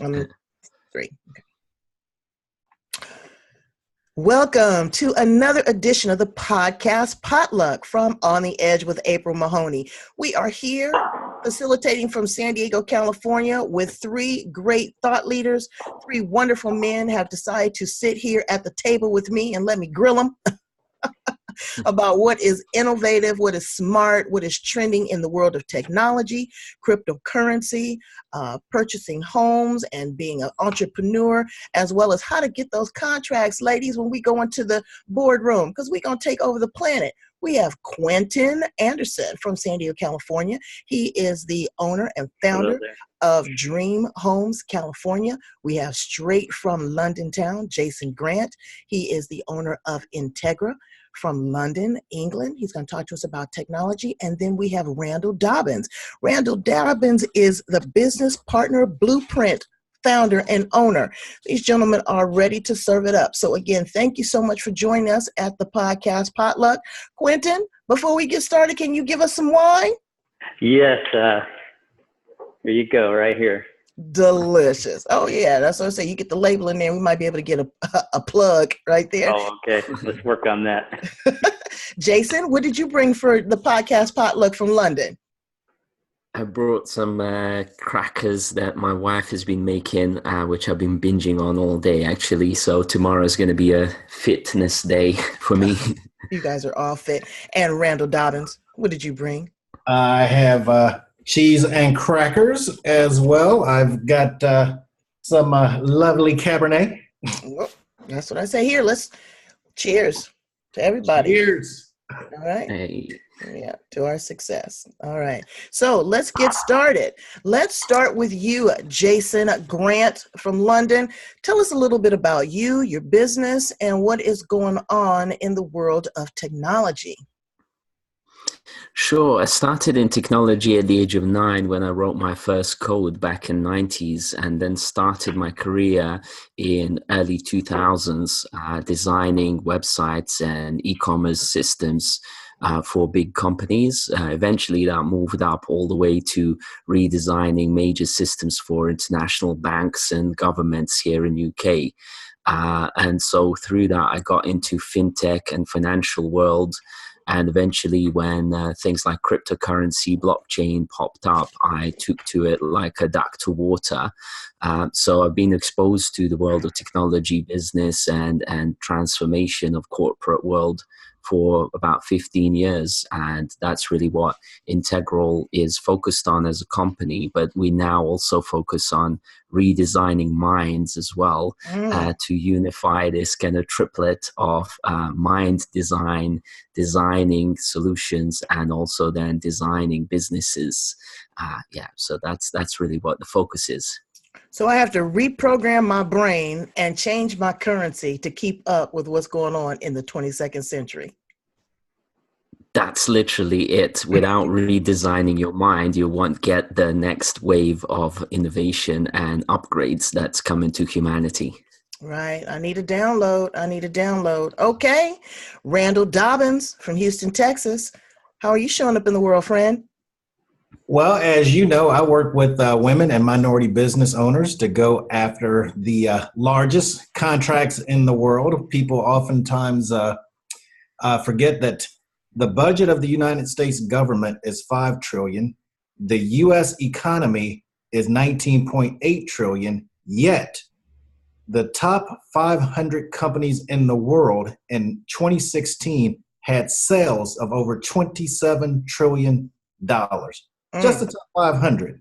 Three. Okay. Welcome to another edition of the Podcast Potluck from On the Edge with April Mahoney. We are here facilitating from San Diego, California with three great thought leaders. Three wonderful men have decided to sit here at the table with me and let me grill them about what is innovative, what is smart, what is trending in the world of technology, cryptocurrency, purchasing homes and being an entrepreneur, as well as how to get those contracts, ladies, when we go into the boardroom, because we're going to take over the planet. We have Quentine Anderson from San Diego, California. He is the owner and founder of Dream Homes, California. We have straight from London town, Jason Grant. He is the owner of Integra from London, England. He's going to talk to us about technology. And then we have Randall Dobbins. Randall Dobbins is the business partner blueprint founder and owner. These gentlemen are ready to serve it up. So again, thank you so much for joining us at the Podcast Potluck. Quinton, before we get started, can you give us some wine? Yes. Here you go, right here. Delicious. Oh yeah, that's what I say. You get the label in there. We might be able to get a plug right there. Oh, okay. Let's work on that. Jason, what did you bring for the Podcast Potluck from London? I brought some crackers that my wife has been making, which I've been binging on all day, actually. So tomorrow's going to be a fitness day for me. You guys are all fit. And Randall Dobbins, what did you bring? I have cheese and crackers as well. I've got some lovely Cabernet. Well, that's what I say here. Let's cheers to everybody. Cheers. All right. Hey. Yeah, to our success. All right. So let's get started. Let's start with you, Jason Grant from London. Tell us a little bit about you, your business, and what is going on in the world of technology. Sure. I started in technology at the age of 9 when I wrote my first code back in 90s, and then started my career in early 2000s designing websites and e-commerce systems for big companies. Eventually that moved up all the way to redesigning major systems for international banks and governments here in UK. And so through that, I got into fintech and financial world. And eventually when things like cryptocurrency, blockchain popped up, I took to it like a duck to water. So I've been exposed to the world of technology, business, and transformation of corporate world for about 15 years. And that's really what Integral is focused on as a company. But we now also focus on redesigning minds as well, to unify this kind of triplet of mind design, designing solutions, and also then designing businesses. So that's really what the focus is. So I have to reprogram my brain and change my currency to keep up with what's going on in the 22nd century. That's literally it. Without redesigning your mind, you won't get the next wave of innovation and upgrades that's coming to humanity. Right. I need a download. Okay. Randall Dobbins from Houston, Texas. How are you showing up in the world, friend? Well, as you know, I work with women and minority business owners to go after the largest contracts in the world. People oftentimes forget that the budget of the United States government is $5 trillion. The U.S. economy is $19.8 trillion. Yet the top 500 companies in the world in 2016 had sales of over $27 trillion. Just the top 500.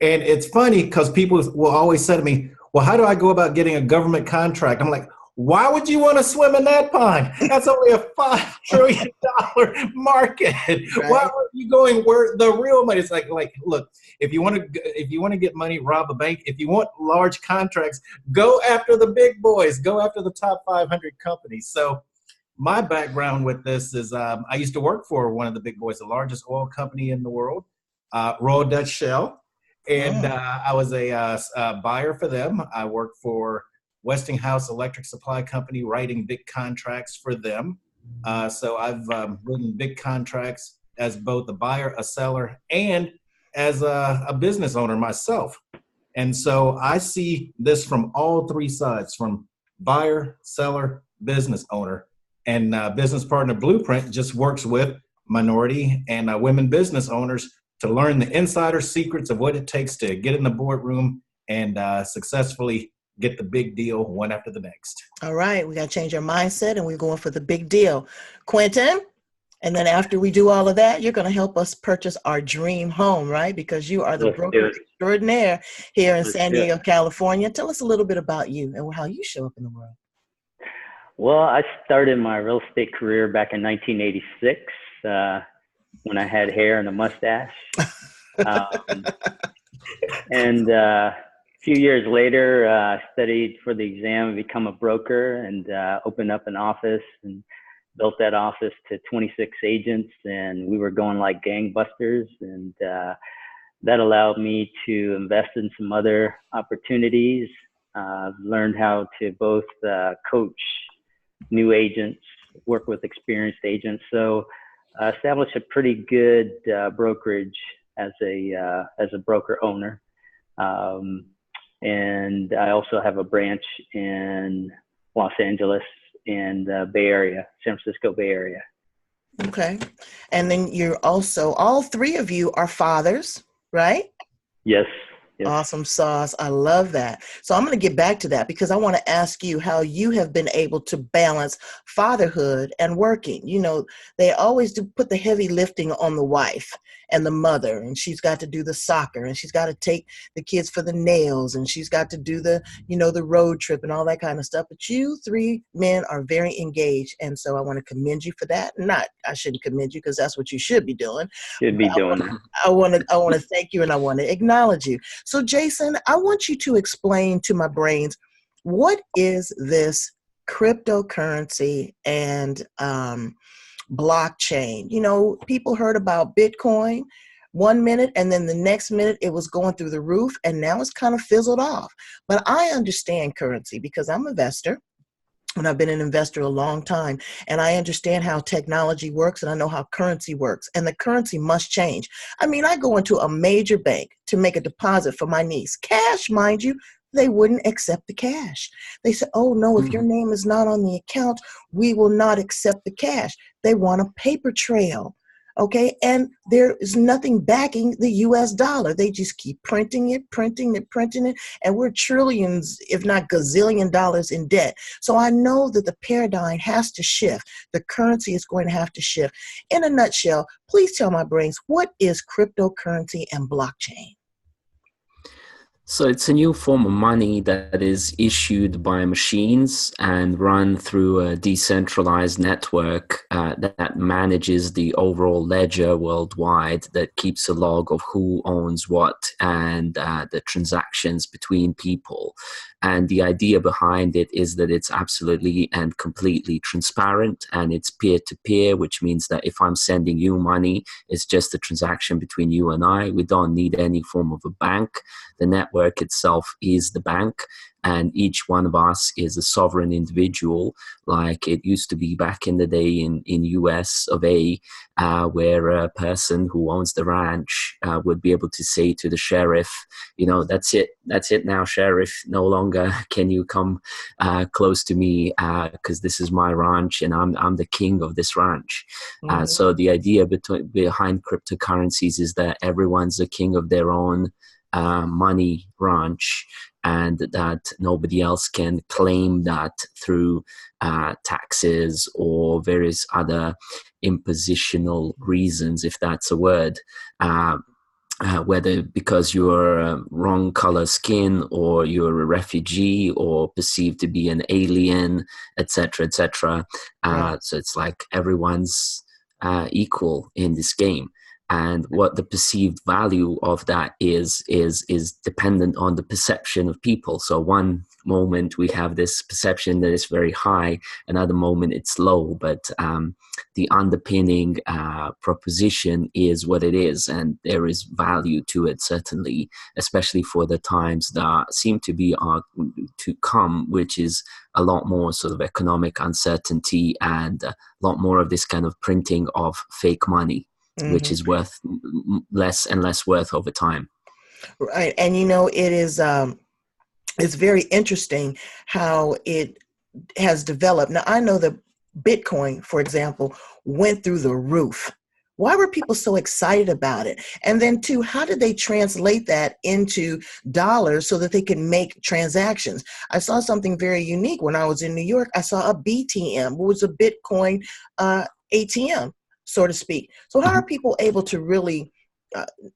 And it's funny because people will always say to me, well, how do I go about getting a government contract? I'm like, why would you want to swim in that pond? That's only a $5 trillion market. Right. Why are you going where the real money is? Like, look, if you want to get money, rob a bank. If you want large contracts, go after the big boys. Go after the top 500 companies. So my background with this is I used to work for one of the big boys, the largest oil company in the world, Royal Dutch Shell. And I was a buyer for them. I worked for Westinghouse Electric Supply Company, writing big contracts for them. So I've written big contracts as both a buyer, a seller, and as a business owner myself. And so I see this from all three sides, from buyer, seller, business owner. And Business Partner Blueprint just works with minority and women business owners to learn the insider secrets of what it takes to get in the boardroom and successfully get the big deal one after the next. All right, we got to change our mindset and we're going for the big deal. Quinton, and then after we do all of that, you're going to help us purchase our dream home, right? Because you are the broker extraordinaire here in San Diego, California. Tell us a little bit about you and how you show up in the world. Well, I started my real estate career back in 1986 when I had hair and a mustache. And a few years later, I studied for the exam and become a broker and opened up an office and built that office to 26 agents, and we were going like gangbusters. And that allowed me to invest in some other opportunities. Learned how to both coach new agents, work with experienced agents. So established a pretty good brokerage as a broker owner. And I also have a branch in Los Angeles and Bay Area, San Francisco Bay Area. Okay. And then you're also, all three of you are fathers, right? Yes. Yes. Awesome sauce. I love that. So I'm going to get back to that because I want to ask you how you have been able to balance fatherhood and working. You know, they always do put the heavy lifting on the wife and the mother, and she's got to do the soccer, and she's got to take the kids for the nails, and she's got to do the, you know, the road trip and all that kind of stuff. But you three men are very engaged. And so I want to commend you for that. I shouldn't commend you because that's what you should be doing. I want to thank you and I want to acknowledge you. So Jason, I want you to explain to my brains, what is this cryptocurrency and blockchain? You know, people heard about Bitcoin 1 minute and then the next minute it was going through the roof and now it's kind of fizzled off. But I understand currency because I'm an investor. And I've been an investor a long time, and I understand how technology works, and I know how currency works, and the currency must change. I mean, I go into a major bank to make a deposit for my niece. Cash, mind you, they wouldn't accept the cash. They said, oh, no, if your name is not on the account, we will not accept the cash. They want a paper trail. Okay, and there is nothing backing the US dollar. They just keep printing it, and we're trillions, if not gazillion dollars in debt. So I know that the paradigm has to shift. The currency is going to have to shift. In a nutshell, please tell my brains, what is cryptocurrency and blockchain? So it's a new form of money that is issued by machines and run through a decentralized network that manages the overall ledger worldwide, that keeps a log of who owns what and the transactions between people. And the idea behind it is that it's absolutely and completely transparent, and it's peer-to-peer, which means that if I'm sending you money, it's just a transaction between you and I. We don't need any form of a bank. The network itself is the bank, and each one of us is a sovereign individual, like it used to be back in the day in US of A, where a person who owns the ranch would be able to say to the sheriff, you know, that's it now, sheriff, no longer can you come close to me because this is my ranch and I'm the king of this ranch. So the idea behind cryptocurrencies is that everyone's the king of their own money ranch, and that nobody else can claim that through taxes or various other impositional reasons, if that's a word, whether because you're wrong color skin or you're a refugee or perceived to be an alien, etc., etc. So it's like everyone's equal in this game. And what the perceived value of that is dependent on the perception of people. So one moment we have this perception that is very high, another moment it's low, but the underpinning proposition is what it is, and there is value to it, certainly, especially for the times that seem to be to come, which is a lot more sort of economic uncertainty and a lot more of this kind of printing of fake money. Which is worth less and less worth over time. Right. And it is it's very interesting how it has developed. Now I know that Bitcoin, for example, went through the roof. Why were people so excited about it? And then two, how did they translate that into dollars so that they could make transactions? I saw something very unique when I was in New York. I saw a BTM, which was a Bitcoin ATM, so to speak. So how are people able to really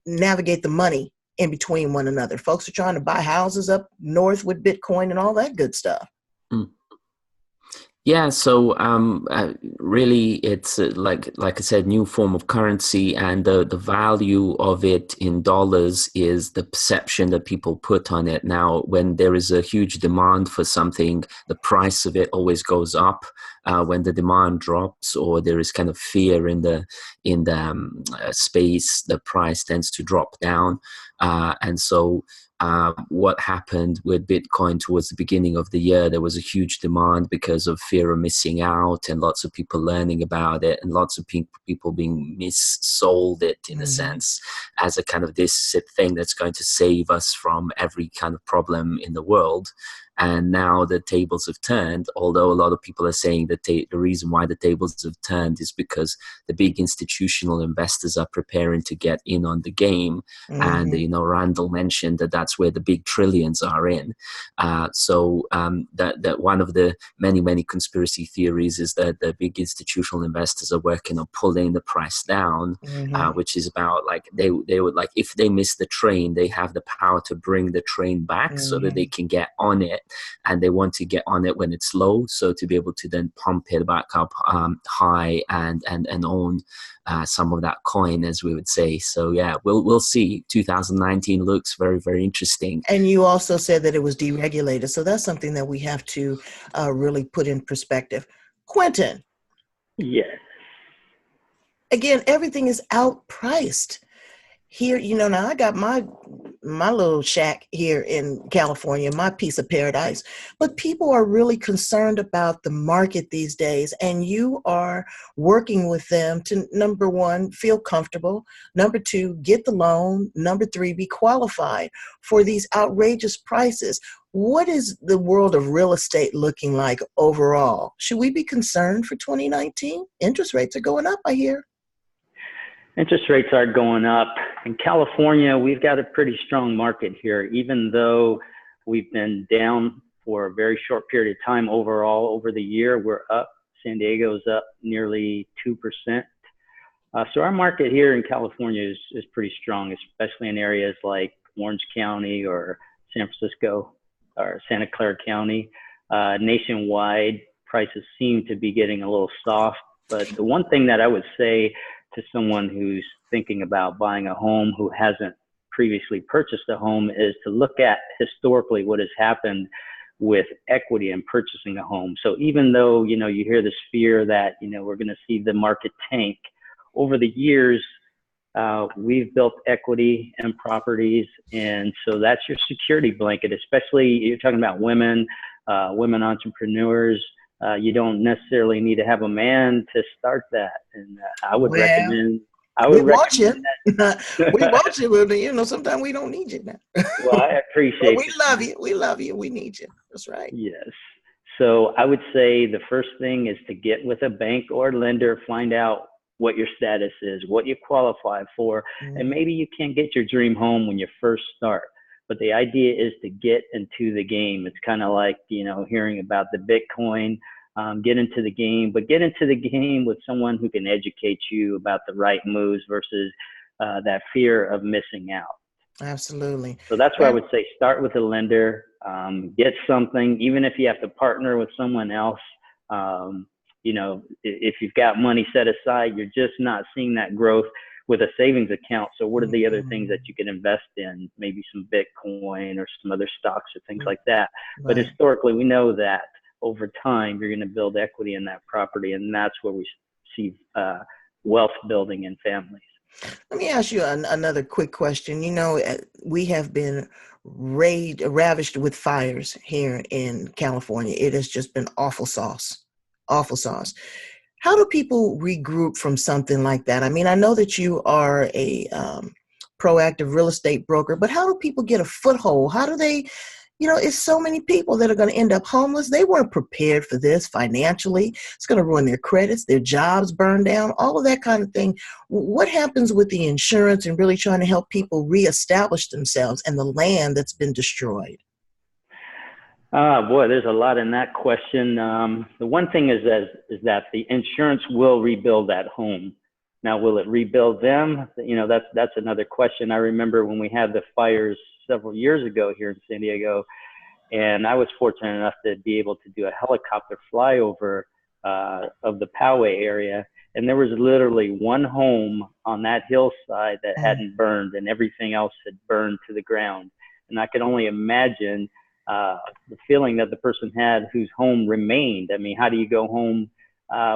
navigate the money in between one another? Folks are trying to buy houses up north with Bitcoin and all that good stuff. Mm. Yeah, so really, it's like I said, new form of currency, and the value of it in dollars is the perception that people put on it. Now, when there is a huge demand for something, the price of it always goes up. When the demand drops, or there is kind of fear in the space, the price tends to drop down, and so. What happened with Bitcoin towards the beginning of the year, there was a huge demand because of fear of missing out, and lots of people learning about it, and lots of people being missold it in a sense as a kind of this thing that's going to save us from every kind of problem in the world. And now the tables have turned, although a lot of people are saying that the reason why the tables have turned is because the big institutional investors are preparing to get in on the game. And, Randall mentioned that that's where the big trillions are in. So that one of the many conspiracy theories is that the big institutional investors are working on pulling the price down, which is about like they would, like, if they miss the train, they have the power to bring the train back so that they can get on it. And they want to get on it when it's low, so to be able to then pump it back up high and own some of that coin, as we would say. So yeah, we'll see. 2019 looks very, very interesting. And you also said that it was deregulated, so that's something that we have to really put in perspective. Quinton. Yes. Again, everything is outpriced. Here, now I got my little shack here in California, my piece of paradise, but people are really concerned about the market these days, and you are working with them to, number one, feel comfortable, number two, get the loan, number three, be qualified for these outrageous prices. What is the world of real estate looking like overall? Should we be concerned for 2019? Interest rates are going up, I hear. Interest rates are going up. In California, we've got a pretty strong market here, even though we've been down for a very short period of time overall. Over the year, we're up. San Diego's up nearly 2%. So our market here in California is pretty strong, especially in areas like Orange County or San Francisco or Santa Clara County. Nationwide, prices seem to be getting a little soft. But the one thing that I would say to someone who's thinking about buying a home who hasn't previously purchased a home is to look at historically what has happened with equity in purchasing a home. So even though, you hear this fear that, we're going to see the market tank, over the years, we've built equity in properties. And so that's your security blanket, especially you're talking about women entrepreneurs. You don't necessarily need to have a man to start that. And I would recommend. We want you. We want you. Sometimes we don't need you now. Well, I appreciate we love you. We love you. We need you. That's right. Yes. So I would say the first thing is to get with a bank or lender, find out what your status is, what you qualify for. And maybe you can't get your dream home when you first start. But the idea is to get into the game. It's kind of like, hearing about the Bitcoin, get into the game, but get into the game with someone who can educate you about the right moves versus that fear of missing out. Absolutely. So that's why I would say start with a lender, get something, even if you have to partner with someone else. If you've got money set aside, you're just not seeing that growth with a savings account. So what are the other things that you can invest in? Maybe some Bitcoin or some other stocks or things like that. Right. But historically, we know that over time, you're going to build equity in that property. And that's where we see wealth building in families. Let me ask you another quick question. We have been ravished with fires here in California. It has just been awful sauce. How do people regroup from something like that? I mean, I know that you are a proactive real estate broker, but how do people get a foothold? How do they, it's so many people that are going to end up homeless. They weren't prepared for this financially. It's going to ruin their credits, their jobs burn down, all of that kind of thing. What happens with the insurance and really trying to help people reestablish themselves and the land that's been destroyed? Boy, there's a lot in that question. The one thing is that the insurance will rebuild that home. Now, will it rebuild them? That's another question. I remember when we had the fires several years ago here in San Diego, and I was fortunate enough to be able to do a helicopter flyover of the Poway area, and there was literally one home on that hillside that hadn't burned, and everything else had burned to the ground. And I could only imagine the feeling that the person had whose home remained. I mean, how do you go home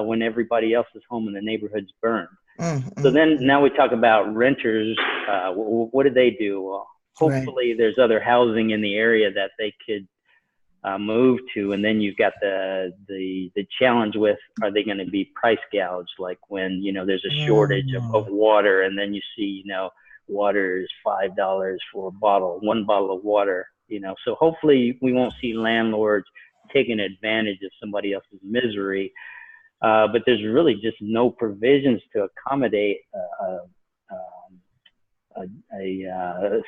when everybody else's home in the neighborhood's burned? So then now we talk about renters. What did they do? Well, hopefully there's other housing in the area that they could move to. And then you've got the challenge with, are they going to be price gouged? Like when, there's a shortage of water, and then you see, water is $5 for one bottle of water, so hopefully we won't see landlords taking advantage of somebody else's misery. But there's really just no provisions to accommodate a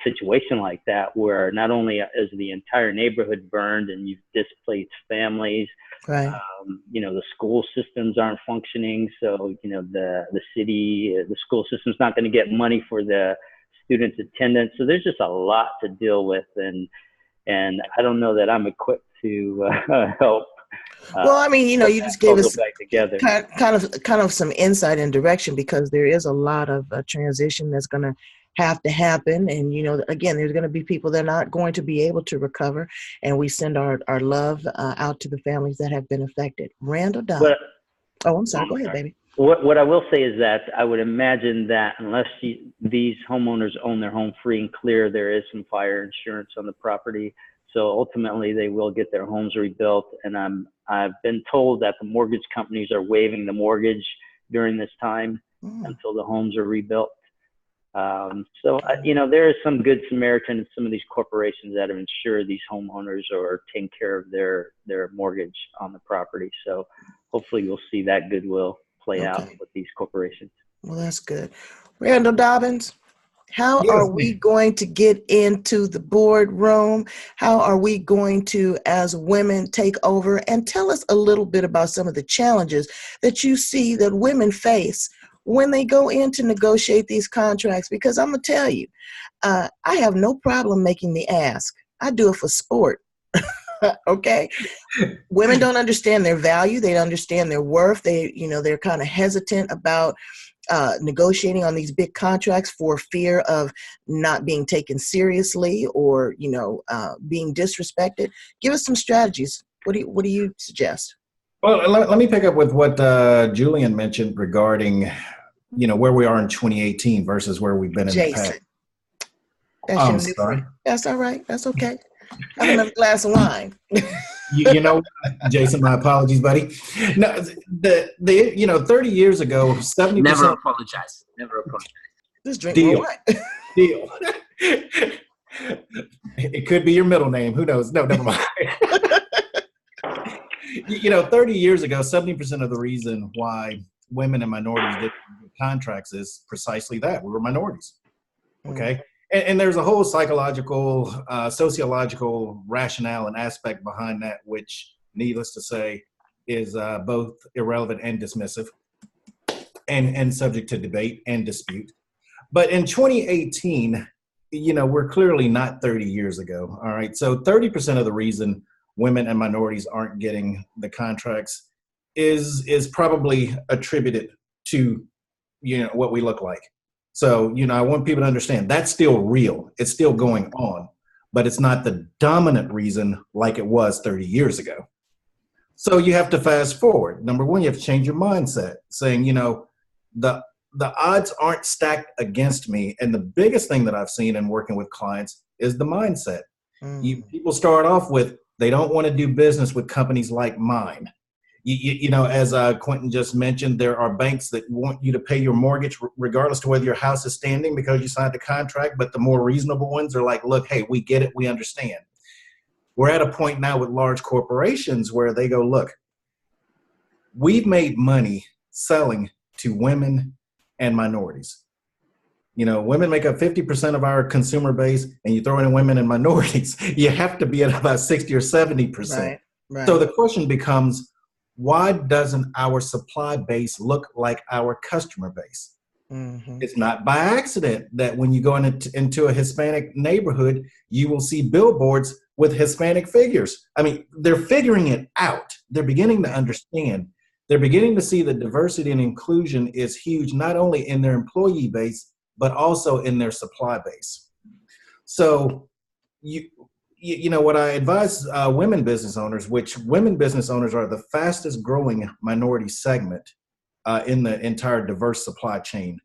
situation like that, where not only is the entire neighborhood burned and you've displaced families, the school systems aren't functioning. So, the school system's not going to get money for the students' attendance. So there's just a lot to deal with. And I don't know that I'm equipped to help. Well, I mean, you just gave us kind of some insight and direction, because there is a lot of transition that's going to have to happen. And, again, there's going to be people that are not going to be able to recover. And we send our love out to the families that have been affected. Randall Dobbins. I'm sorry. Go ahead, baby. What I will say is that I would imagine that unless these homeowners own their home free and clear, there is some fire insurance on the property. So ultimately, they will get their homes rebuilt. And I've been told that the mortgage companies are waiving the mortgage during this time until the homes are rebuilt. There is some good Samaritan in some of these corporations that have ensured these homeowners are taking care of their mortgage on the property. So hopefully we'll see that goodwill play out with these corporations. Well, that's good. Randall Dobbins, how are we going to get into the boardroom? How are we going to, as women, take over? And tell us a little bit about some of the challenges that you see that women face when they go in to negotiate these contracts. Because I'm going to tell you, I have no problem making the ask. I do it for sport. Okay. Women don't understand their value. They don't understand their worth. They're kind of hesitant about negotiating on these big contracts for fear of not being taken seriously or, being disrespected. Give us some strategies. What do you suggest? Well, let me pick up with what Julian mentioned regarding, where we are in 2018 versus where we've been in the past. That's your new friend. That's all right. That's okay. Have another glass of wine. Jason, my apologies, buddy. No, 30 years ago, 70%. Never apologize. Just drink more wine. Deal. It could be your middle name. Who knows? No, never mind. 30 years ago, 70% of the reason why women and minorities didn't get contracts is precisely that. We were minorities. Okay. And there's a whole psychological, sociological rationale and aspect behind that, which, needless to say, is both irrelevant and dismissive and subject to debate and dispute. But in 2018, we're clearly not 30 years ago. All right. So 30% of the reason women and minorities aren't getting the contracts is probably attributed to, what we look like. So, I want people to understand that's still real. It's still going on, but it's not the dominant reason like it was 30 years ago. So you have to fast forward. Number one, you have to change your mindset, saying, the odds aren't stacked against me. And the biggest thing that I've seen in working with clients is the mindset. People start off with, they don't want to do business with companies like mine. You know, as Quinton just mentioned, there are banks that want you to pay your mortgage regardless to whether your house is standing because you signed the contract. But the more reasonable ones are like, look, hey, we get it. We understand. We're at a point now with large corporations where they go, look, we've made money selling to women and minorities. You know, women make up 50% of our consumer base, and you throw in women and minorities, you have to be at about 60 or 70%. Right, right. So the question becomes, why doesn't our supply base look like our customer base? Mm-hmm. It's not by accident that when you go into a Hispanic neighborhood, you will see billboards with Hispanic figures. I mean, they're figuring it out. They're beginning to understand. They're beginning to see that diversity and inclusion is huge, not only in their employee base, but also in their supply base. So you know, what I advise women business owners, which women business owners are the fastest growing minority segment in the entire diverse supply chain.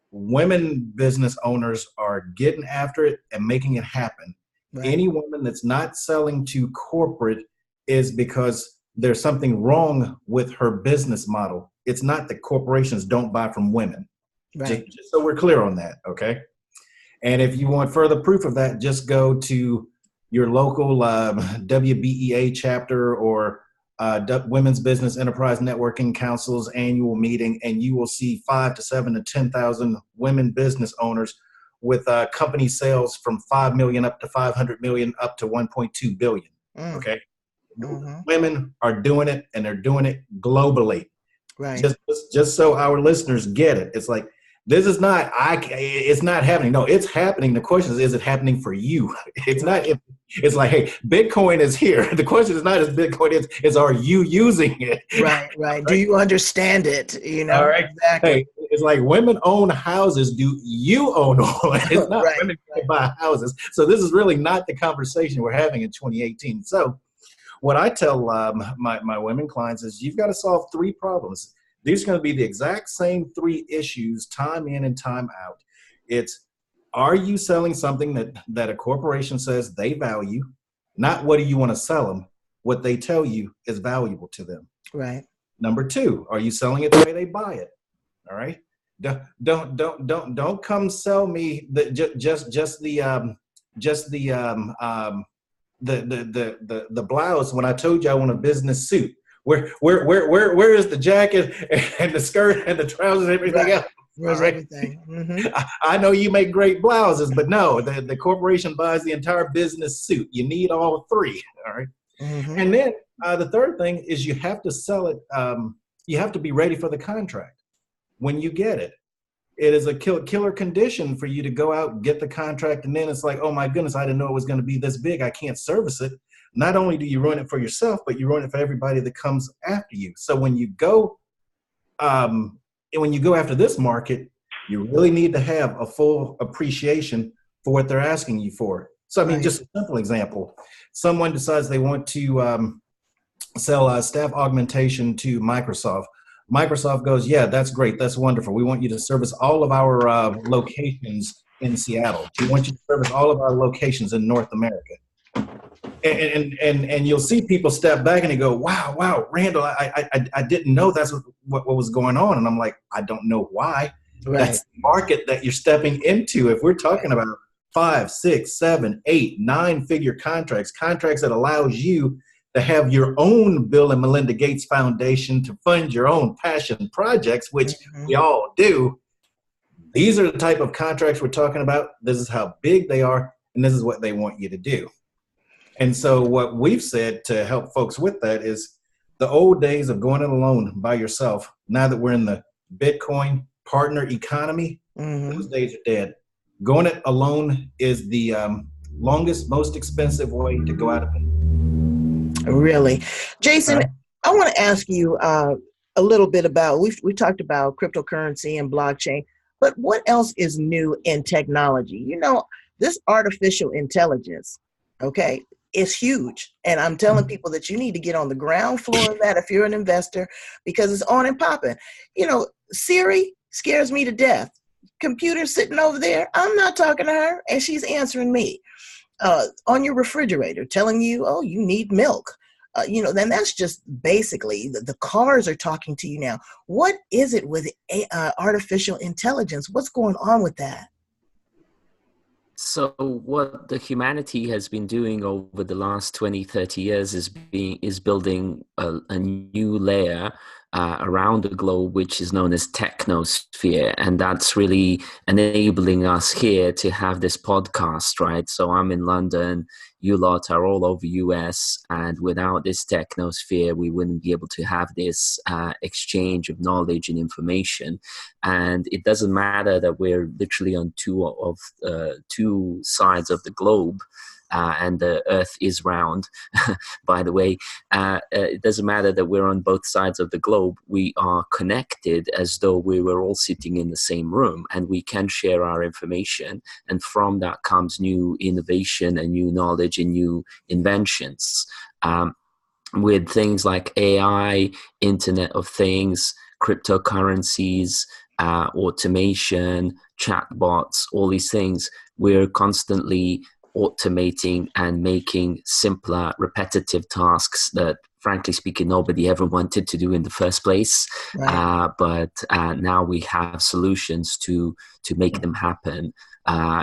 Women business owners are getting after it and making it happen. Right. Any woman that's not selling to corporate is because there's something wrong with her business model. It's not that corporations don't buy from women. Right. Just so we're clear on that, okay? And if you want further proof of that, just go to your local WBEA chapter or Women's Business Enterprise Networking Council's annual meeting, and you will see 5 to 7 to 10,000 women business owners with company sales from 5 million up to 500 million up to 1.2 billion. Okay, women are doing it, and they're doing it globally. Right. Just so our listeners get it, it's like, this is not, it's not happening. No, it's happening. The question is it happening for you? It's not, it's like, hey, Bitcoin is here. The question is not, is Bitcoin is are you using it? Right, right. Do you understand it? You know, all right. Exactly. Hey, it's like women own houses. Do you own one? It's not right, women right. buy houses. So this is really not the conversation we're having in 2018. So what I tell my women clients is you've got to solve 3 problems. These are going to be the exact same 3 issues, time in and time out. It's, are you selling something that a corporation says they value? Not what do you want to sell them? What they tell you is valuable to them. Right. Number 2, are you selling it the way they buy it? All right. Don't come sell me the blouse when I told you I want a business suit. Where is the jacket and the skirt and the trousers and everything else? Where's everything? Mm-hmm. I know you make great blouses, but no, the corporation buys the entire business suit. You need all 3. All right. Mm-hmm. And then the third thing is you have to sell it. You have to be ready for the contract when you get it. It is a killer condition for you to go out and get the contract. And then it's like, oh my goodness, I didn't know it was going to be this big. I can't service it. Not only do you ruin it for yourself, but you ruin it for everybody that comes after you. So when you go after this market, you really need to have a full appreciation for what they're asking you for. So, I mean, just a simple example. Someone decides they want to sell staff augmentation to Microsoft. Microsoft goes, yeah, that's great. That's wonderful. We want you to service all of our locations in Seattle. We want you to service all of our locations in North America. And you'll see people step back and they go, wow, Randall, I didn't know that's what was going on. And I'm like, I don't know why. Right. That's the market that you're stepping into. If we're talking about 5, 6, 7, 8, 9-figure contracts that allows you to have your own Bill and Melinda Gates Foundation to fund your own passion projects, which we all do. These are the type of contracts we're talking about. This is how big they are, and this is what they want you to do. And so what we've said to help folks with that is the old days of going it alone by yourself, now that we're in the Bitcoin partner economy, those days are dead. Going it alone is the longest, most expensive way to go out of it. Really? Jason, I want to ask you a little bit about, we talked about cryptocurrency and blockchain, but what else is new in technology? You know, this artificial intelligence, okay, is huge. And I'm telling people that you need to get on the ground floor of that if you're an investor, because it's on and popping. You know, Siri scares me to death. Computer sitting over there, I'm not talking to her, and she's answering me. On your refrigerator, telling you, oh, you need milk. then that's just basically the cars are talking to you now. What is it with artificial intelligence? What's going on with that? So what the humanity has been doing over the last 20, 30 years is building a new layer around the globe, which is known as technosphere. And that's really enabling us here to have this podcast, right? So I'm in London, you lot are all over US, and without this technosphere, we wouldn't be able to have this exchange of knowledge and information. And it doesn't matter that we're literally on two sides of the globe, and the earth is round, by the way. It doesn't matter that we're on both sides of the globe. We are connected as though we were all sitting in the same room, and we can share our information. And from that comes new innovation and new knowledge and new inventions. With things like AI, Internet of Things, cryptocurrencies, automation, chatbots, all these things, we're constantly automating and making simpler, repetitive tasks that, frankly speaking, nobody ever wanted to do in the first place. Right. But now we have solutions to make them happen.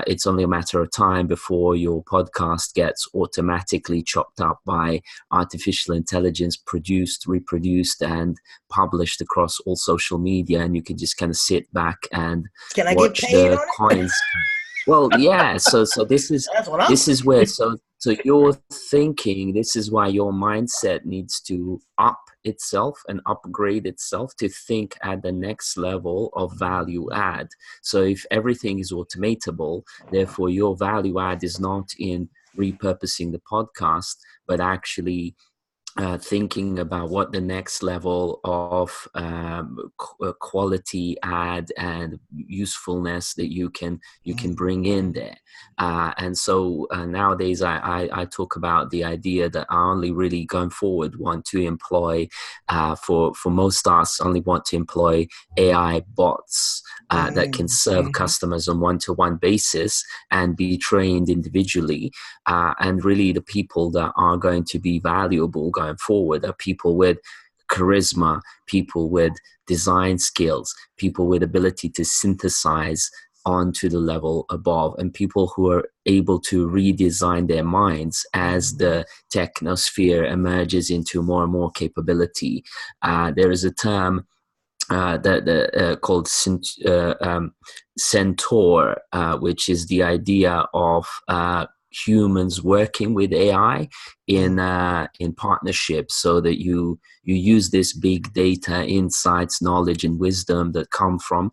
It's only a matter of time before your podcast gets automatically chopped up by artificial intelligence, produced, reproduced, and published across all social media, and you can just kind of sit back and watch the coins. Well, yeah. So this is where so you're thinking. This is why your mindset needs to up itself and upgrade itself to think at the next level of value add. So if everything is automatable, therefore your value add is not in repurposing the podcast, but actually thinking about what the next level of quality add and usefulness that you can bring in there. And so nowadays I talk about the idea that I only really going forward want to employ, for most starts, only want to employ AI bots that can serve customers on one-to-one basis and be trained individually. And really the people that are going to be valuable going forward are people with charisma, people with design skills, people with ability to synthesize onto the level above, and people who are able to redesign their minds as the technosphere emerges into more and more capability. There is a term called centaur, which is the idea of humans working with AI in partnership, so that you use this big data, insights, knowledge, and wisdom that come from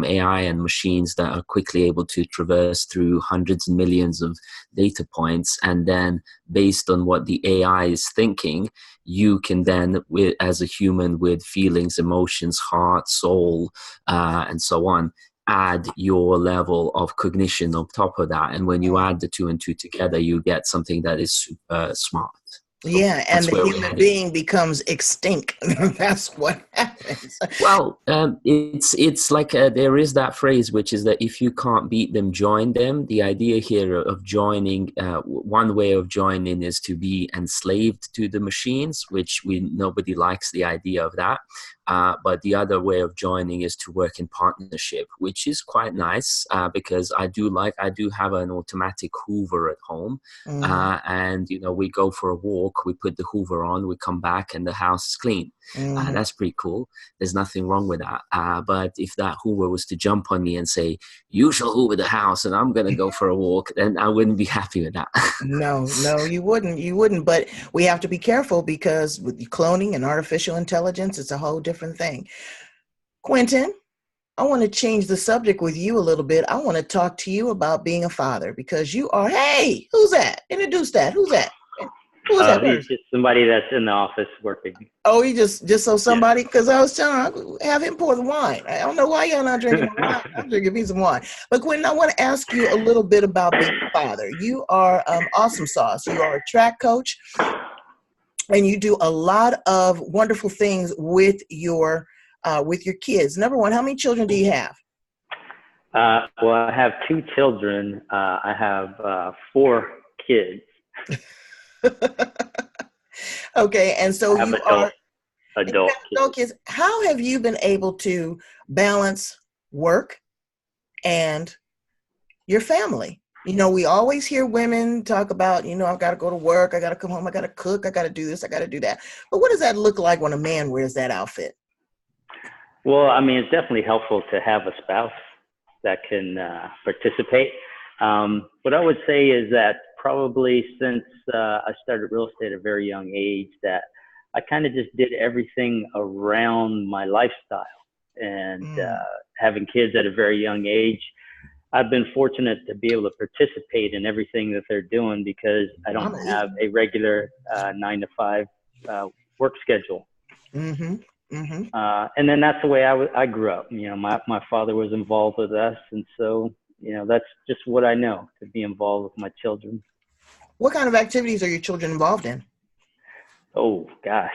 AI and machines that are quickly able to traverse through hundreds and millions of data points, and then based on what the AI is thinking, you can then, as a human with feelings, emotions, heart, soul, and so on, add your level of cognition on top of that. And when you add the two and two together, you get something that is super smart. So yeah, and the human being becomes extinct. That's what happens. Well, it's like there is that phrase, which is that if you can't beat them, join them. The idea here of joining, one way of joining is to be enslaved to the machines, which nobody likes the idea of that. But the other way of joining is to work in partnership, which is quite nice, because I do have an automatic Hoover at home, and we go for a walk, we put the Hoover on, we come back, and the house is clean. That's pretty cool. There's nothing wrong with that. But if that Hoover was to jump on me and say, "You shall Hoover the house, and I'm going to go for a walk," then I wouldn't be happy with that. No, you wouldn't. But we have to be careful, because with cloning and artificial intelligence, it's a whole different thing. Quinton, I want to change the subject with you a little bit. I want to talk to you about being a father, because you are, hey, who's that? Introduce that. Who's that? Who's that person? He's just somebody that's in the office working. Oh, he just so somebody, because I was telling him, have him pour the wine. I don't know why y'all not drinking wine. I'm drinking me some wine. But Quinton, I want to ask you a little bit about being a father. You are awesome sauce. You are a track coach, and you do a lot of wonderful things with your kids. Number one, how many children do you have? Well, I have 2 children. I have 4 kids. Okay, and so I have you adult adult kids. How have you been able to balance work and your family? You know, we always hear women talk about, you know, I've got to go to work, I got to come home, I got to cook, I got to do this, I got to do that. But what does that look like when a man wears that outfit? Well, I mean, it's definitely helpful to have a spouse that can participate. What I would say is that probably since I started real estate at a very young age, that I kind of just did everything around my lifestyle. And having kids at a very young age, I've been fortunate to be able to participate in everything that they're doing because I don't have a regular 9 to 5 work schedule. Mm-hmm. Mm-hmm. And then that's the way I grew up. You know, my father was involved with us. And so, you know, that's just what I know, to be involved with my children. What kind of activities are your children involved in? Oh, gosh.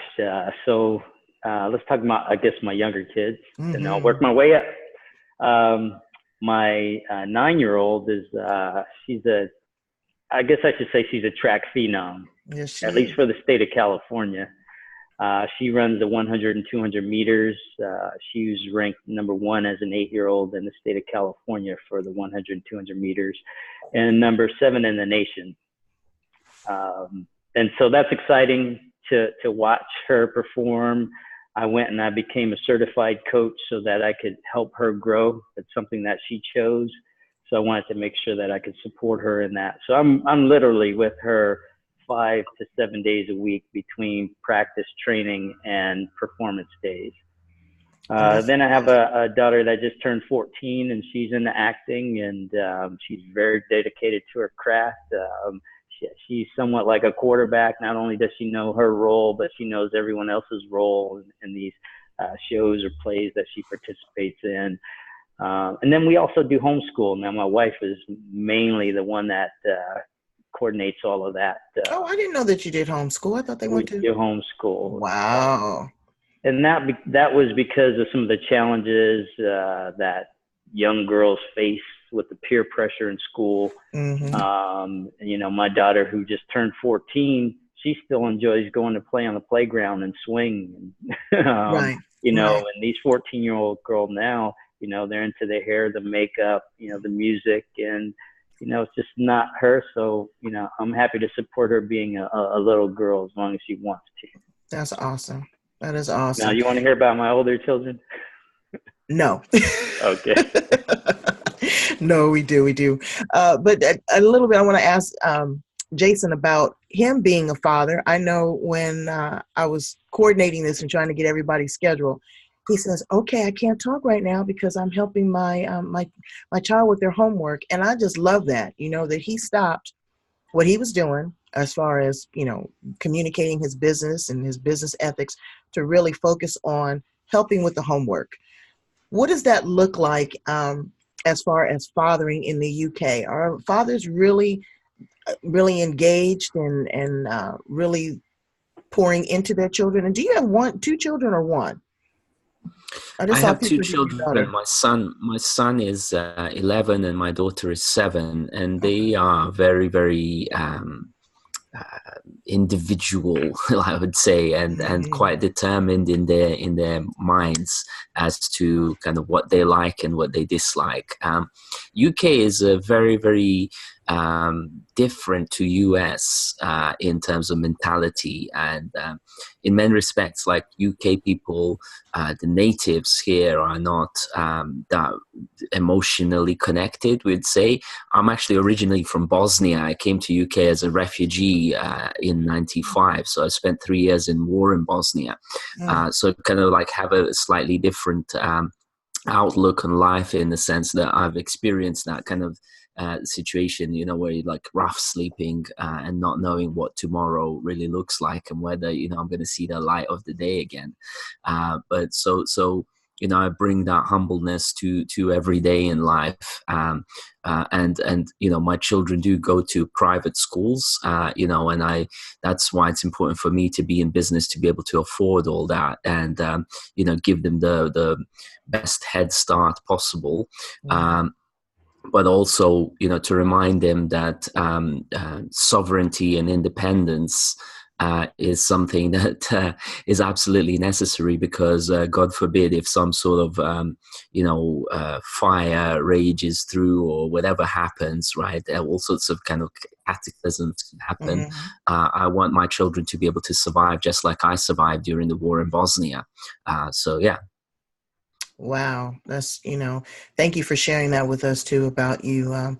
So let's talk about, I guess, my younger kids. Mm-hmm. And I'll work my way up. My 9-year-old is, I guess I should say she's a track phenom, Yes, at least for the state of California. She runs the 100 and 200 meters. She was ranked number 1 as an 8-year-old in the state of California for the 100 and 200 meters and number 7 in the nation. And so that's exciting to watch her perform. I went and I became a certified coach so that I could help her grow. It's something that she chose. So I wanted to make sure that I could support her in that. So I'm literally with her 5 to 7 days a week between practice, training, and performance days. Then I have a daughter that just turned 14, and she's into acting, and she's very dedicated to her craft. She's somewhat like a quarterback. Not only does she know her role, but she knows everyone else's role in these shows or plays that she participates in. And then we also do homeschool. Now, my wife is mainly the one that coordinates all of that. I didn't know that you did homeschool. I thought they went to do homeschool. Wow. And that was because of some of the challenges that young girls face with the peer pressure in school. Mm-hmm. You know, my daughter, who just turned 14, she still enjoys going to play on the playground and swing. Right. You know, Right. and these 14-year-old girls now, you know, they're into the hair, the makeup, you know, the music, and you know, it's just not her. So, you know, I'm happy to support her being a little girl as long as she wants to. That's awesome. That is awesome. Now, you want to hear about my older children? No. Okay. No, we do. But a little bit, I want to ask Jason about him being a father. I know when I was coordinating this and trying to get everybody's schedule, he says, okay, I can't talk right now because I'm helping my child with their homework. And I just love that, you know, that he stopped what he was doing as far as, you know, communicating his business and his business ethics to really focus on helping with the homework. What does that look like as far as fathering in the UK? Are fathers really engaged and really pouring into their children? And do you have 2 children or 1? I have 2 children. My son is 11 and my daughter is 7, and they are very, very individual, I would say, and quite determined in their minds as to kind of what they like and what they dislike. UK is a very, very different to US in terms of mentality, and in many respects, like UK people, the natives here are not that emotionally connected, we'd say. I'm actually originally from Bosnia. I came to UK as a refugee in 95, so I spent 3 years in war in Bosnia. So kind of like have a slightly different outlook on life, in the sense that I've experienced that kind of situation, you know, where you're like rough sleeping and not knowing what tomorrow really looks like and whether, you know, I'm going to see the light of the day again. But so you know, I bring that humbleness to every day in life. And you know, my children do go to private schools, you know, and that's why it's important for me to be in business, to be able to afford all that and, you know, give them the best head start possible. But also, you know, to remind them that sovereignty and independence is something that is absolutely necessary, because God forbid if some sort of fire rages through or whatever happens, right? All sorts of kind of cataclysms can happen. Mhm. I want my children to be able to survive just like I survived during the war in Bosnia. So yeah. Wow. That's, thank you for sharing that with us too, about you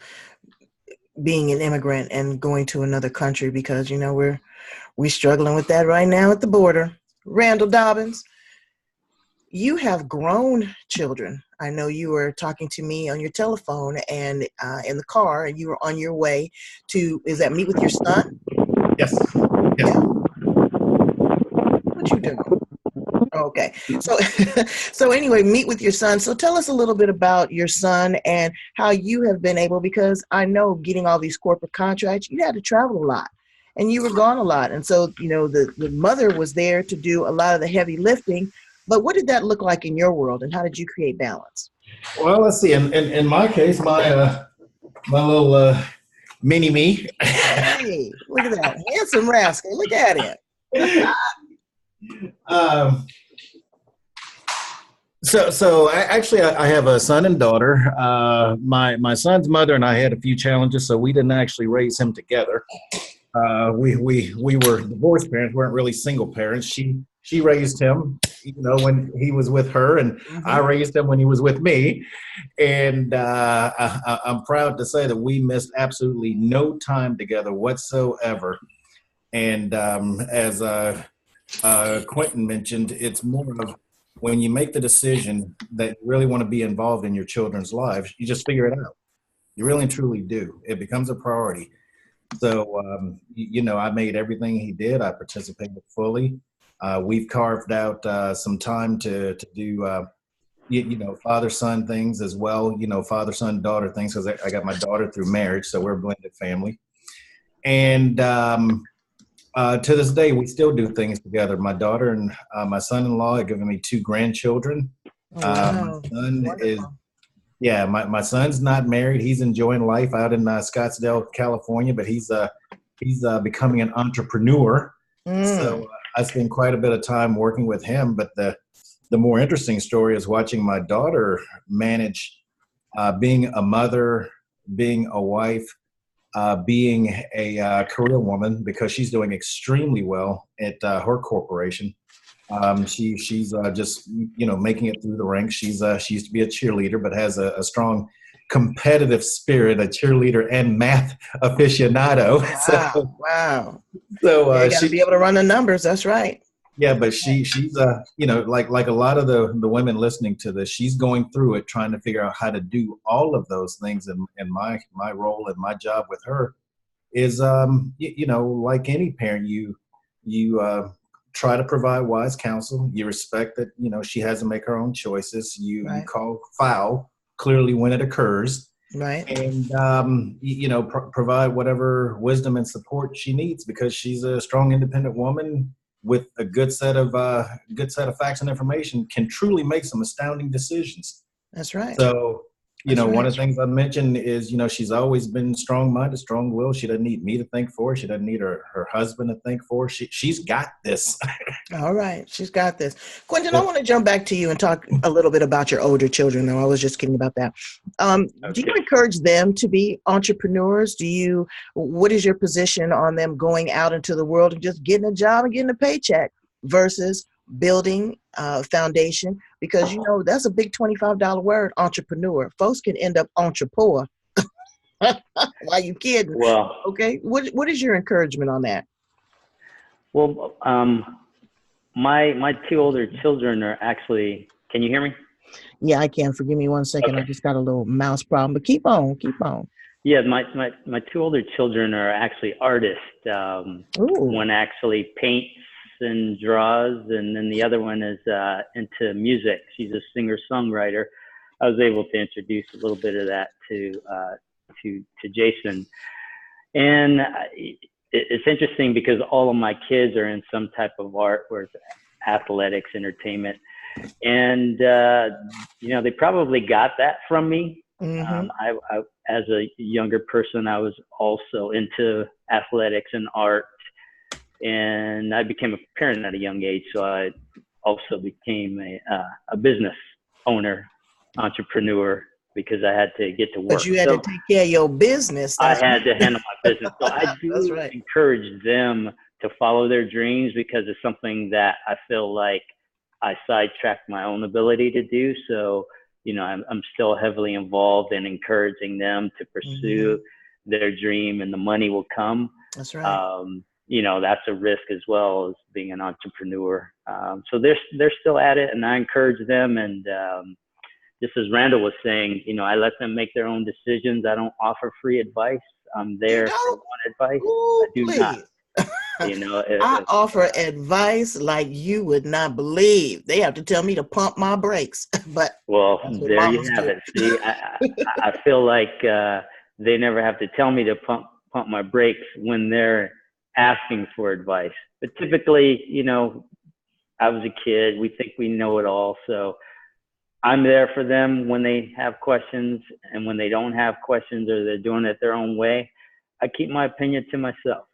being an immigrant and going to another country, because, we're struggling with that right now at the border. Randall Dobbins, you have grown children. I know you were talking to me on your telephone and in the car, and you were on your way to, is that meet with your son? Yes. Yeah. What you doing? Okay. So, so anyway, meet with your son. So tell us a little bit about your son and how you have been able, because I know getting all these corporate contracts, you had to travel a lot and you were gone a lot. And so, the mother was there to do a lot of the heavy lifting. But what did that look like in your world, and how did you create balance? Well, let's see. In my case, my little mini me. Hey, look at that. Handsome rascal. Look at him. um, So I have a son and daughter. My son's mother and I had a few challenges, so we didn't actually raise him together. We were divorced parents, weren't really single parents. She raised him, when he was with her, and I raised him when he was with me. And I'm proud to say that we missed absolutely no time together whatsoever. And as Quinton mentioned, it's more of, when you make the decision that you really want to be involved in your children's lives, you just figure it out. You really and truly do. It becomes a priority. So, I made everything he did. I participated fully. We've carved out some time to do, father-son things as well, father-son, daughter things, because I got my daughter through marriage, so we're a blended family. And to this day, we still do things together. My daughter and my son-in-law have given me 2 grandchildren. Wow. My son Wonderful. my son's not married. He's enjoying life out in Scottsdale, California, but he's becoming an entrepreneur. So I spend quite a bit of time working with him. But the more interesting story is watching my daughter manage being a mother, being a wife, being a career woman, because she's doing extremely well at her corporation. She's just making it through the ranks. She used to be a cheerleader, but has a strong competitive spirit, a cheerleader and math aficionado. Wow. Wow. So You got to be able to run the numbers. That's right. yeah, but she's like a lot of the women listening to this, she's going through it, trying to figure out how to do all of those things. And my role and my job with her is like any parent, you try to provide wise counsel. You respect that she has to make her own choices. You call foul clearly when it occurs. Right. And provide whatever wisdom and support she needs, because she's a strong, independent woman with a good set of facts and information, can truly make some astounding decisions. That's right. So, one of the things I mentioned is, she's always been strong-minded, strong-willed. She doesn't need me to think for her. She doesn't need her husband to think for her. She's got this. All right. She's got this. Quinton, I want to jump back to you and talk a little bit about your older children, though. I was just kidding about that. Do you encourage them to be entrepreneurs? What is your position on them going out into the world and just getting a job and getting a paycheck versus building a foundation? Because, that's a big $25 word, entrepreneur. Folks can end up entrepreneur. Why you kidding? Well, okay. What is your encouragement on that? Well, my 2 older children are actually, can you hear me? Yeah, I can. Forgive me 1 second. Okay. I just got a little mouse problem, but keep on. Yeah, my 2 older children are actually artists. One actually paints and draws, and then the other one is into music. She's a singer-songwriter. I was able to introduce a little bit of that to Jason. And it's interesting because all of my kids are in some type of art, where it's athletics, entertainment. And, they probably got that from me. I, as a younger person, I was also into athletics and art. and I became a parent at a young age. So I also became a business owner, entrepreneur, because I had to get to work. But you had to take care of your business. I had to handle my business. So I That's do right. encourage them to follow their dreams, because it's something that I feel like I sidetracked my own ability to do. So, I'm still heavily involved in encouraging them to pursue their dream, and the money will come. That's right. That's a risk as well as being an entrepreneur. So they're still at it, and I encourage them. And just as Randall was saying, I let them make their own decisions. I don't offer free advice. I'm there for one advice. Ooh, I do please. not. I offer advice like you would not believe. They have to tell me to pump my brakes. But well, there you have it. See, I feel like they never have to tell me to pump my brakes when they're asking for advice. But typically, I was a kid. We think we know it all. So I'm there for them when they have questions, and when they don't have questions or they're doing it their own way, I keep my opinion to myself.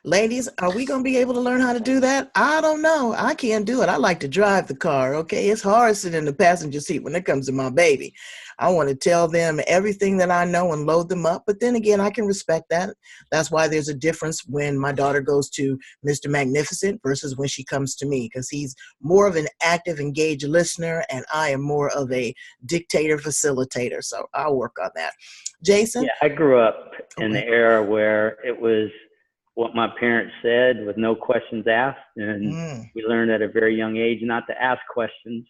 Ladies, are we going to be able to learn how to do that? I don't know. I can't do it. I like to drive the car. Okay. It's hard sitting in the passenger seat when it comes to my baby. I want to tell them everything that I know and load them up. But then again, I can respect that. That's why there's a difference when my daughter goes to Mr. Magnificent versus when she comes to me, because he's more of an active, engaged listener, and I am more of a dictator, facilitator. So I'll work on that. Jason? Yeah, I grew up in the era where it was what my parents said with no questions asked. And we learned at a very young age not to ask questions.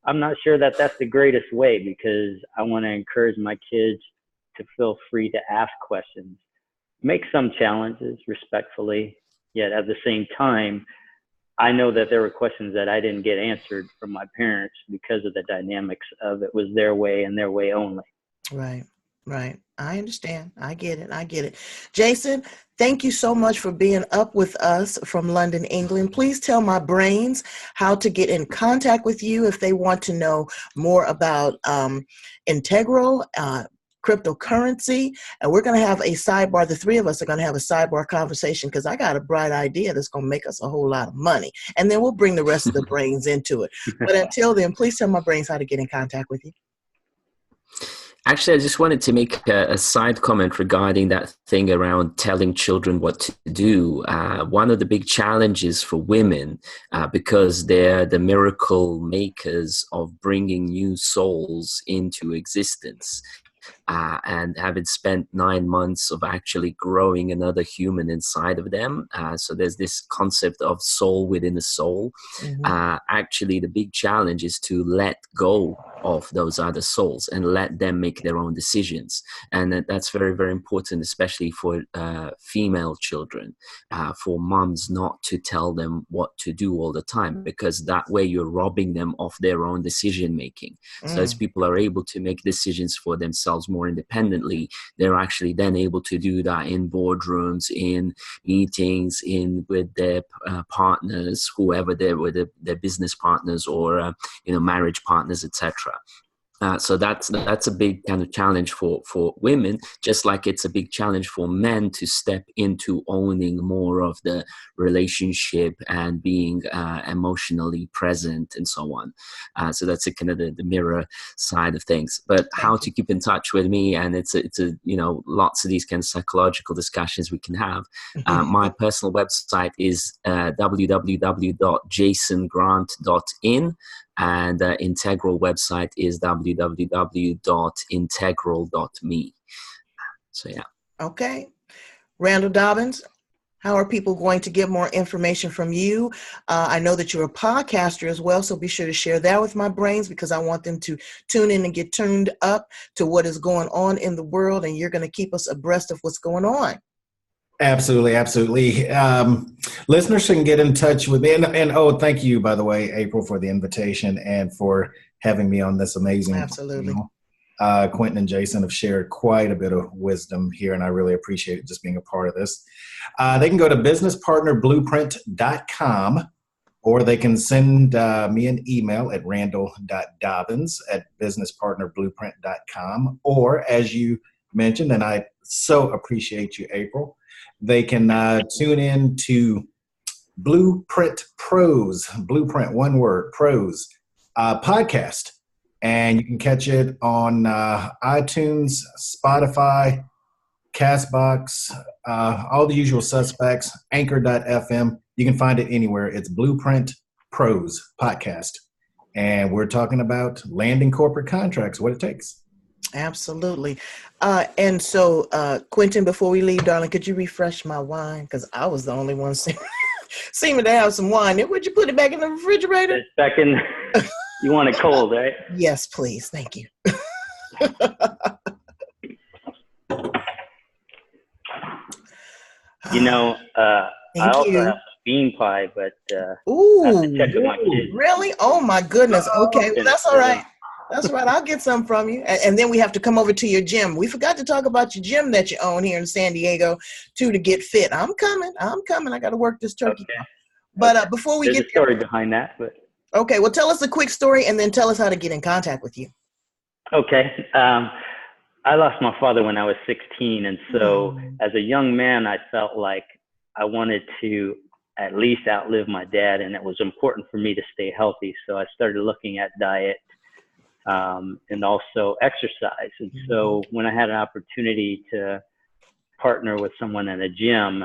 I'm not sure that that's the greatest way, because I want to encourage my kids to feel free to ask questions, make some challenges respectfully, yet at the same time, I know that there were questions that I didn't get answered from my parents because of the dynamics of it was their way and their way only. Right. Right. I understand. I get it. Jason, thank you so much for being up with us from London, England. Please tell my brains how to get in contact with you if they want to know more about Integral, cryptocurrency. And we're going to have a sidebar. The three of us are going to have a sidebar conversation, because I got a bright idea that's going to make us a whole lot of money. And then we'll bring the rest of the brains into it. But until then, please tell my brains how to get in contact with you. Actually, I just wanted to make a side comment regarding that thing around telling children what to do. One of the big challenges for women, because they're the miracle makers of bringing new souls into existence, and having spent 9 months of actually growing another human inside of them. So there's this concept of soul within a soul. Actually, the big challenge is to let go of those other souls and let them make their own decisions. And that's very, very important, especially for female children, for moms not to tell them what to do all the time, because that way you're robbing them of their own decision making. So as people are able to make decisions for themselves more independently, they're actually then able to do that in boardrooms, in meetings, with their partners, whoever they're with, their business partners or marriage partners, etc. So that's a big kind of challenge for women, just like it's a big challenge for men to step into owning more of the relationship and being emotionally present and so on. So that's a kind of the mirror side of things. But how to keep in touch with me, and it's a lots of these kind of psychological discussions we can have. My personal website is www.jasongrant.in. And Integral website is www.integral.me. So, yeah. Okay. Randall Dobbins, how are people going to get more information from you? I know that you're a podcaster as well, so be sure to share that with my brains, because I want them to tune in and get tuned up to what is going on in the world, and you're going to keep us abreast of what's going on. Absolutely. Listeners can get in touch with me. And thank you, by the way, April, for the invitation and for having me on this amazing. Absolutely. Quinton and Jason have shared quite a bit of wisdom here, and I really appreciate it just being a part of this. They can go to businesspartnerblueprint.com, or they can send me an email at randall.dobbins@businesspartnerblueprint.com. Or, as you mentioned, and I so appreciate you, April, they can tune in to Blueprint Pros, Blueprint, one word, Pros podcast. And you can catch it on iTunes, Spotify, Castbox, all the usual suspects, Anchor.fm. You can find it anywhere. It's Blueprint Pros podcast. And we're talking about landing corporate contracts, what it takes. Absolutely. And so, Quinton, before we leave, darling, could you refresh my wine? Because I was the only one seeming to have some wine. Would you put it back in the refrigerator? It's back in. You want it cold, right? Yes, please. Thank you. I also have bean pie, but ooh, I have to check with my kids. Really? Oh my goodness. Okay, well that's all right. That's right. I'll get some from you. And then we have to come over to your gym. We forgot to talk about your gym that you own here in San Diego, too, to get fit. I'm coming. I got to work this turkey. Okay. But before we There's get a story behind that, but. Okay, well, tell us a quick story and then tell us how to get in contact with you. Okay. I lost my father when I was 16. And so as a young man, I felt like I wanted to at least outlive my dad. And it was important for me to stay healthy. So I started looking at diet and also exercise. And so when I had an opportunity to partner with someone in a gym,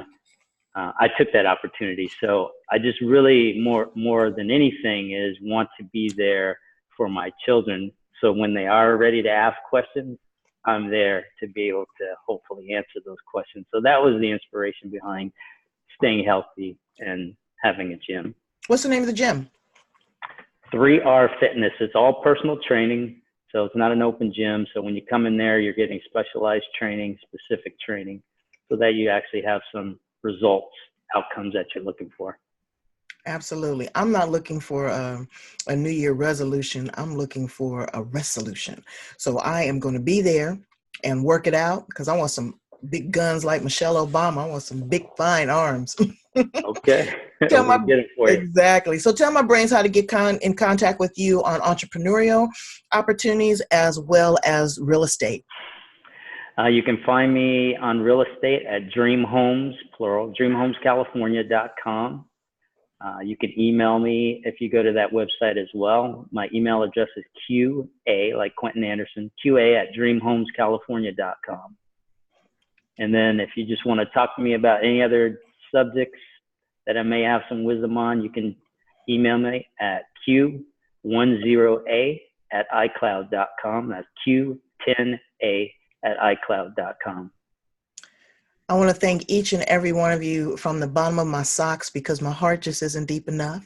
I took that opportunity. So I just really more than anything is want to be there for my children. So when they are ready to ask questions, I'm there to be able to hopefully answer those questions. So that was the inspiration behind staying healthy and having a gym. What's the name of the gym? 3R Fitness. It's all personal training. So it's not an open gym. So when you come in there, you're getting specialized training, specific training, so that you actually have some results, outcomes that you're looking for. Absolutely. I'm not looking for a New Year resolution. I'm looking for a resolution. So I am going to be there and work it out because I want some big guns like Michelle Obama. I want some big, fine arms. Okay. Get it for you. Exactly. So tell my brains how to get in contact with you on entrepreneurial opportunities as well as real estate. You can find me on real estate at Dream Homes, plural, dreamhomescalifornia.com. You can email me if you go to that website as well. My email address is QA, like Quentin Anderson, QA at dreamhomescalifornia.com. And then if you just want to talk to me about any other subjects that I may have some wisdom on, you can email me at q10a at icloud.com. That's q10a at icloud.com. I want to thank each and every one of you from the bottom of my socks because my heart just isn't deep enough.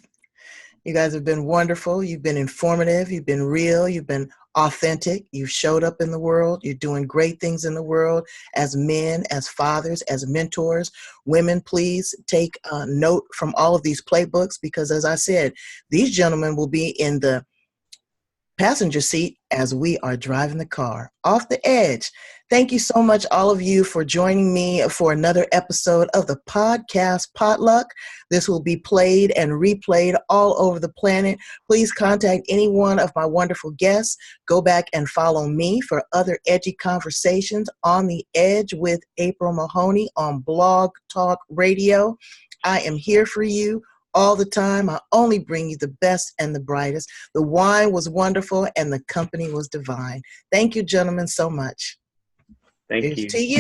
You guys have been wonderful. You've been informative. You've been real. You've been authentic. You've showed up in the world. You're doing great things in the world as men, as fathers, as mentors. Women, please take note from all of these playbooks because, as I said, these gentlemen will be in the passenger seat as we are driving the car off the edge. Thank you so much, all of you, for joining me for another episode of the Podcast Potluck. This will be played and replayed all over the planet. Please contact any one of my wonderful guests. Go back and follow me for other edgy conversations on the edge with April Mahoney on Blog Talk Radio. I am here for you all the time. I only bring you the best and the brightest. The wine was wonderful and the company was divine. Thank you, gentlemen, so much. Thank you. To you.